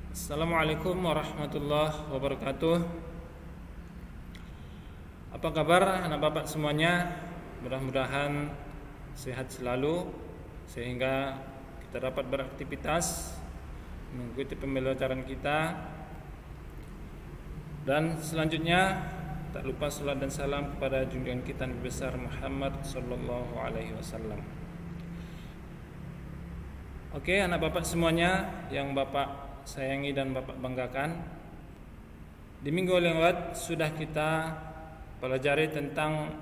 Assalamualaikum warahmatullahi wabarakatuh. Apa kabar anak bapak semuanya? Mudah-mudahan sehat selalu sehingga kita dapat beraktivitas mengikuti pembelajaran kita. Dan selanjutnya tak lupa salat dan salam kepada junjungan kita Nabi besar Muhammad sallallahu alaihi wasallam. Oke, anak bapak semuanya yang bapak sayangi dan bapak banggakan, di minggu lewat sudah kita pelajari tentang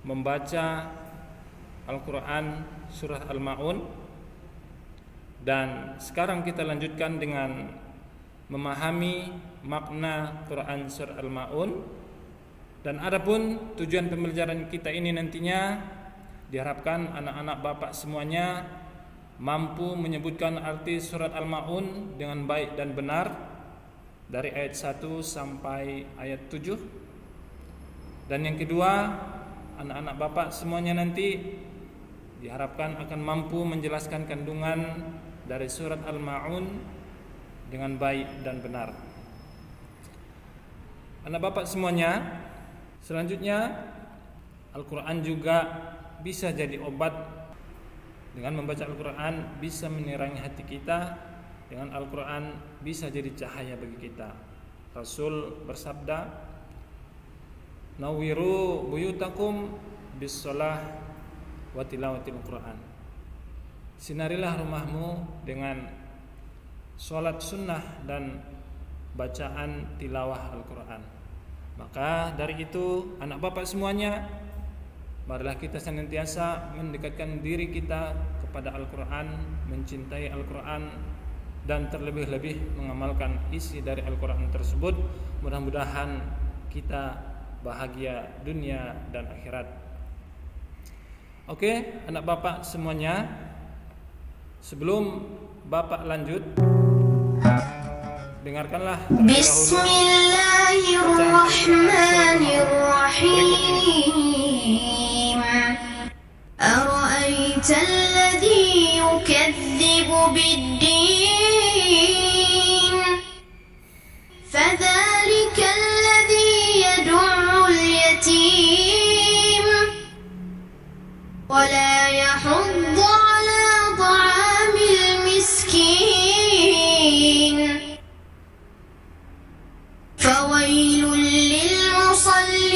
membaca Al-Quran surah Al-Ma'un, dan sekarang kita lanjutkan dengan memahami makna Quran surah Al-Ma'un. Dan adapun tujuan pembelajaran kita ini nantinya diharapkan anak-anak bapak semuanya mampu menyebutkan arti surat Al-Ma'un dengan baik dan benar dari ayat 1 sampai ayat 7. Dan yang kedua, anak-anak bapak semuanya nanti diharapkan akan mampu menjelaskan kandungan dari surat Al-Ma'un dengan baik dan benar. Anak bapak semuanya, selanjutnya Al-Quran juga bisa jadi obat. Dengan membaca Al-Quran bisa menerangi hati kita. Dengan Al-Quran bisa jadi cahaya bagi kita. Rasul bersabda, "Nawiru buyutakum bis-shalah wa tilawatil Quran." Sinarilah rumahmu dengan sholat sunnah dan bacaan tilawah Al-Quran. Maka dari itu anak bapak semuanya, marilah kita senantiasa mendekatkan diri kita kepada Al-Quran, mencintai Al-Quran, dan terlebih-lebih mengamalkan isi dari Al-Quran tersebut. Mudah-mudahan kita bahagia dunia dan akhirat. Oke, anak bapak semuanya, sebelum bapak lanjut, dengarkanlah terlebih dahulu Bismillahirrahmanirrahim. أرأيت الذي يكذب بالدين فذلك الذي يدع اليتيم ولا يحض على طعام المسكين فويل للمصلين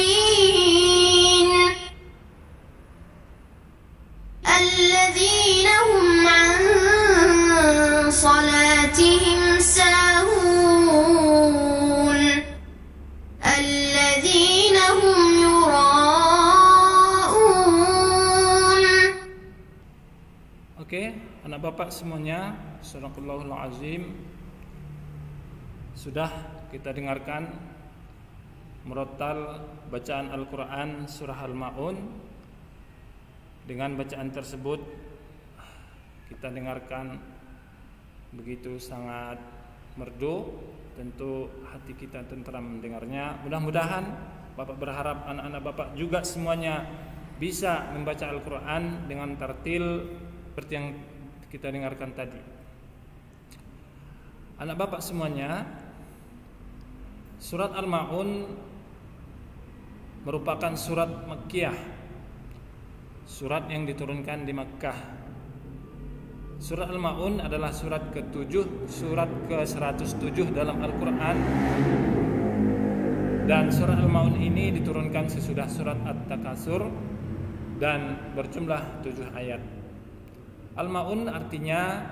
الذين هم عن صلاتهم ساهون الذين هم يراءون. Oke, anak bapak semuanya, Sadaqallahul Azim. Sudah kita dengarkan murattal bacaan Al-Quran surah Al-Ma'un. Dengan bacaan tersebut kita dengarkan begitu sangat merdu, tentu hati kita tentram mendengarnya. Mudah-mudahan bapak berharap anak-anak bapak juga semuanya bisa membaca Al-Quran dengan tartil seperti yang kita dengarkan tadi. Anak bapak semuanya, surat Al-Ma'un merupakan surat Makkiyah, surat yang diturunkan di Makkah. Surat Al-Ma'un adalah surat ke-7, surat ke-107 dalam Al-Quran. Dan surat Al-Ma'un ini diturunkan sesudah surat At-Takasur dan berjumlah 7 ayat. Al-Ma'un artinya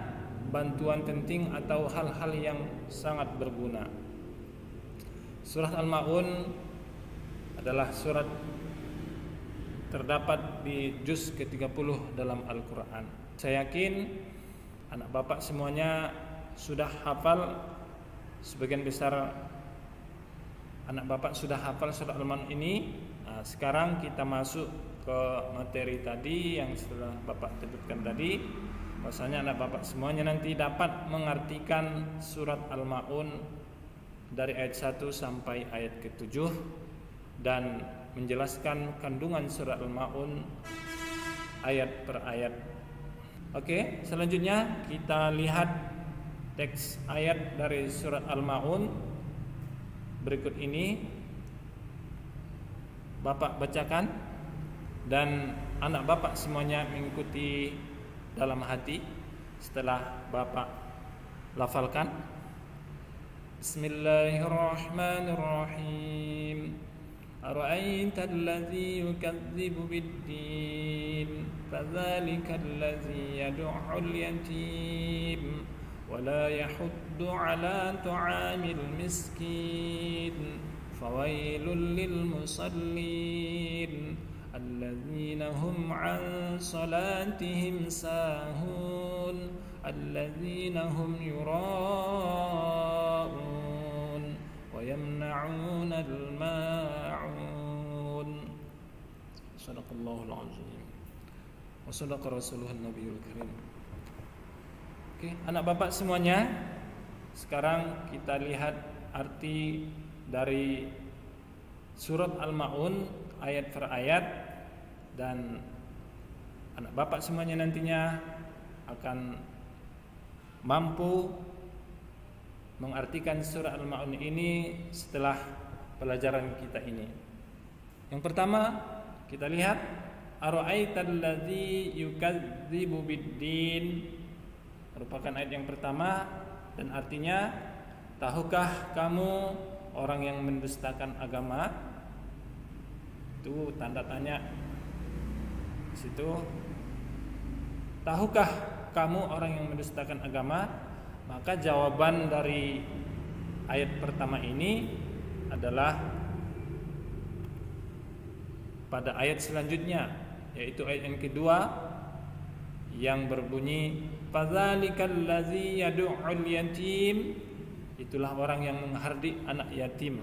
bantuan penting atau hal-hal yang sangat berguna. Surat Al-Ma'un adalah surat terdapat di juz ke-30 dalam Al-Quran. Saya yakin anak bapak semuanya sudah hafal, sebagian besar anak bapak sudah hafal surat Al-Ma'un ini. Nah, sekarang kita masuk ke materi tadi yang sudah bapak sebutkan tadi, bahwasanya anak bapak semuanya nanti dapat mengartikan surat Al-Ma'un dari ayat 1 sampai ayat ke-7 dan menjelaskan kandungan surat Al-Ma'un ayat per ayat. Oke, selanjutnya kita lihat teks ayat dari surat Al-Maun berikut ini Bapak bacakan dan anak Bapak semuanya mengikuti dalam hati setelah Bapak lafalkan. Bismillahirrahmanirrahim. Ara'aita alladhi yukadzibu bid-din fadzalika alladhi yad'ul yatim wa la yahuddu 'ala ta'amil miskin fawailul lil musallin alladzina hum 'an salatihim sahun alladzina hum yura'un wa yamna'una al-ma'un. Sadaqallahul azim wa sadaqa rasuluhun nabiyul karim. Oke, anak Bapak semuanya, sekarang kita lihat arti dari surat Al-Maun ayat per ayat, dan anak Bapak semuanya nantinya akan mampu mengartikan surah Al-Maun ini setelah pelajaran kita ini. Yang pertama kita lihat ara'aital ladzi yukadzibu bid-din, merupakan ayat yang pertama dan artinya, tahukah kamu orang yang mendustakan agama? Itu tanda tanya di situ. Tahukah kamu orang yang mendustakan agama? Maka jawaban dari ayat pertama ini adalah pada ayat selanjutnya, yaitu ayat yang kedua yang berbunyi fadzalikal ladzi yad'ul yatim, itulah orang yang menghardik anak yatim.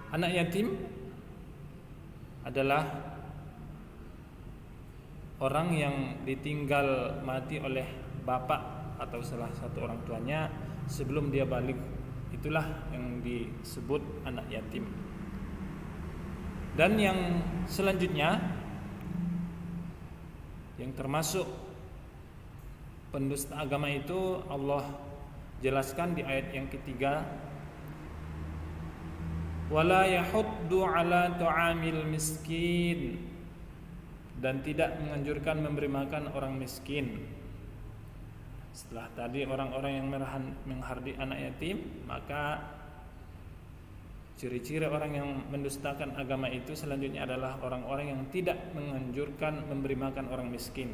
Anak yatim adalah orang yang ditinggal mati oleh bapak atau salah satu orang tuanya sebelum dia balik. Itulah yang disebut anak yatim. Dan yang selanjutnya yang termasuk pendusta agama itu Allah jelaskan di ayat yang ketiga, wala yahuddu ala ta'amil miskin, dan tidak menganjurkan memberi makan orang miskin. Setelah tadi orang-orang yang menghardik anak yatim, maka ciri-ciri orang yang mendustakan agama itu selanjutnya adalah orang-orang yang tidak menganjurkan memberi makan orang miskin.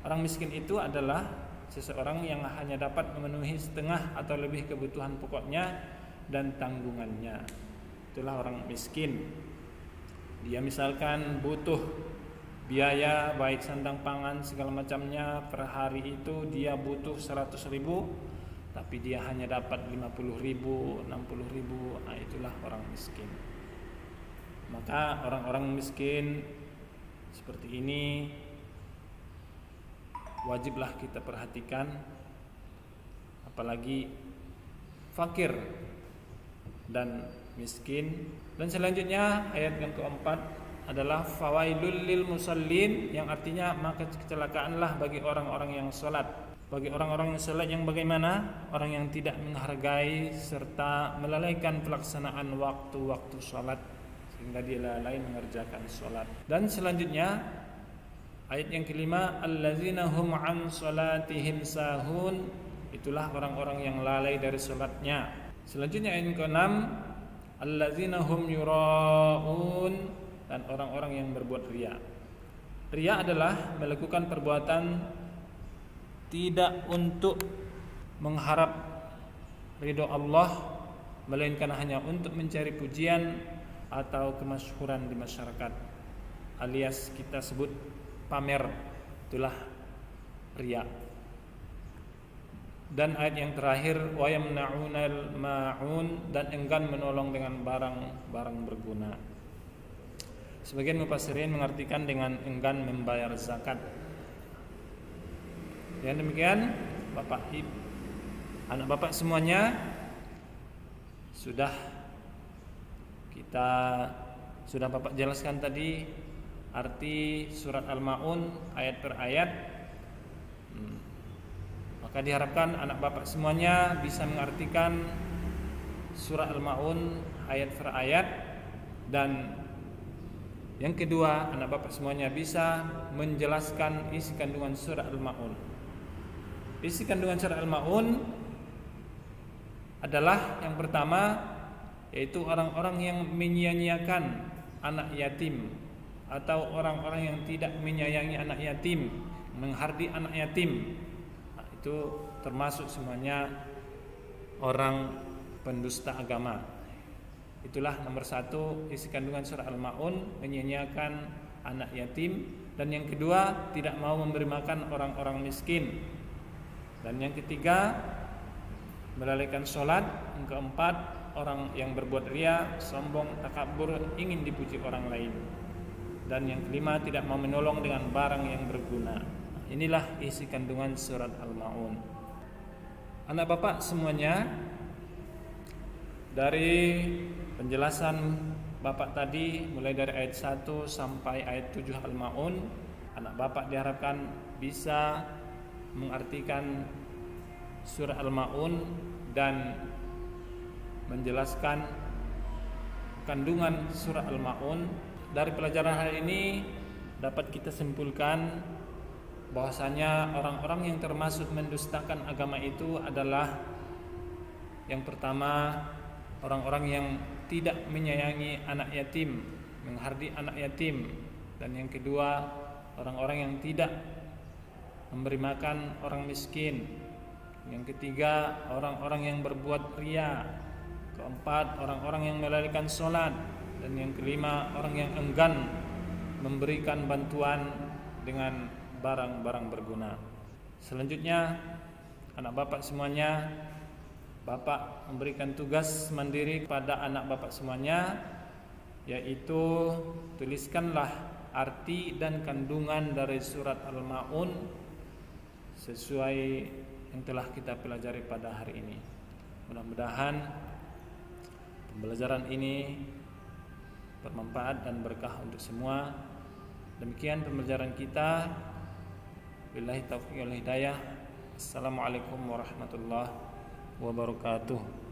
Orang miskin itu adalah seseorang yang hanya dapat memenuhi setengah atau lebih kebutuhan pokoknya dan tanggungannya. Itulah orang miskin. Dia misalkan butuh biaya baik sandang pangan segala macamnya, per hari itu dia butuh 100.000, tapi dia hanya dapat 50.000, 60.000. Nah, itulah orang miskin. Maka orang-orang miskin seperti ini wajiblah kita perhatikan, apalagi fakir dan miskin. Dan selanjutnya ayat yang keempat adalah fawailul lil musallin, yang artinya maka kecelakaanlah bagi orang-orang yang salat. Bagi orang-orang yang salat yang bagaimana? Orang yang tidak menghargai serta melalaikan pelaksanaan waktu-waktu salat sehingga dia lalai mengerjakan salat. Dan selanjutnya ayat yang kelima, allazina hum an salatihim sahun, itulah orang-orang yang lalai dari salatnya. Selanjutnya ayat yang keenam, allazina hum yura'un, dan orang-orang yang berbuat riya. Riya adalah melakukan perbuatan tidak untuk mengharap ridho Allah, melainkan hanya untuk mencari pujian atau kemasyhuran di masyarakat, alias kita sebut pamer. Itulah riya. Dan ayat yang terakhir, wa yamna'unal ma'un, dan enggan menolong dengan barang-barang berguna. Sebagian mufassirin mengartikan dengan enggan membayar zakat. Yang demikian, anak bapak semuanya, sudah bapak jelaskan tadi arti surat Al-Maun ayat per ayat. Maka diharapkan anak bapak semuanya bisa mengartikan surah Al-Maun ayat per ayat, dan yang kedua, anak bapak semuanya bisa menjelaskan isi kandungan surah Al-Maun. Isi kandungan surah Al-Maun adalah yang pertama, yaitu orang-orang yang menyia-nyiakan anak yatim, atau orang-orang yang tidak menyayangi anak yatim, menghardi anak yatim. Nah, itu termasuk semuanya orang pendusta agama. Itulah nomor satu, isi kandungan surah Al-Maun, menyia-nyiakan anak yatim. Dan yang kedua, tidak mau memberi makan orang-orang miskin. Dan yang ketiga, melalaikan sholat. Yang keempat, orang yang berbuat riya, sombong, takabur, ingin dipuji orang lain. Dan yang kelima, tidak mau menolong dengan barang yang berguna. Inilah isi kandungan surat Al-Maun. Anak bapak semuanya, dari penjelasan bapak tadi, mulai dari ayat 1 sampai ayat 7 Al-Maun, anak bapak diharapkan bisa mengartikan surah Al-Maun dan menjelaskan kandungan surah Al-Maun. Dari pelajaran hari ini dapat kita simpulkan bahwasanya orang-orang yang termasuk mendustakan agama itu adalah yang pertama, orang-orang yang tidak menyayangi anak yatim, menghardi anak yatim. Dan yang kedua, orang-orang yang tidak memberi makan orang miskin. Yang ketiga, orang-orang yang berbuat riya. Keempat, orang-orang yang melalaikan sholat. Dan yang kelima, orang yang enggan memberikan bantuan dengan barang-barang berguna. Selanjutnya, anak bapak semuanya, bapak memberikan tugas mandiri kepada anak bapak semuanya, yaitu tuliskanlah arti dan kandungan dari surat Al-Maun sesuai yang telah kita pelajari pada hari ini. Mudah-mudahan pembelajaran ini bermanfaat dan berkah untuk semua. Demikian pembelajaran kita. Billahi taufiq wal hidayah. Assalamualaikum warahmatullahi wabarakatuh.